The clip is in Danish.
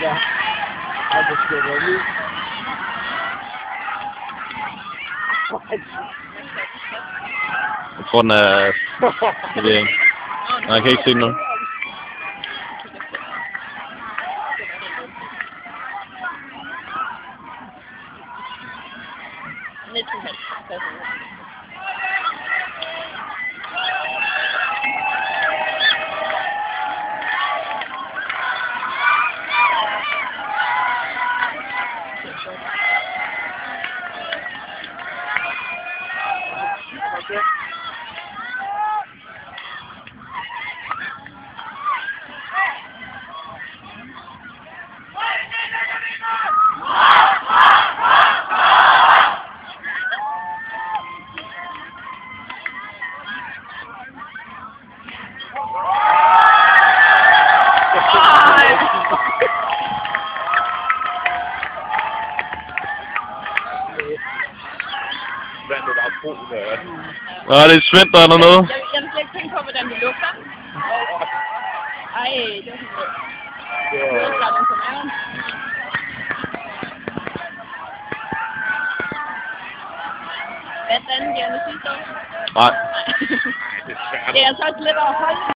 der. Ej, det skal være lige. Jeg tror, den er... Jeg ved ikke. Nej, jeg kan ikke se den nu. Hvad er der brug der? Nå, det er Svend, der er dernede. Jeg vil slet ikke tænke på, hvordan det lugter. Ej, det var sådan noget. Det var klart den på maven. Hvad er den gerne sidste år? Nej. Det er altså også lidt at holde.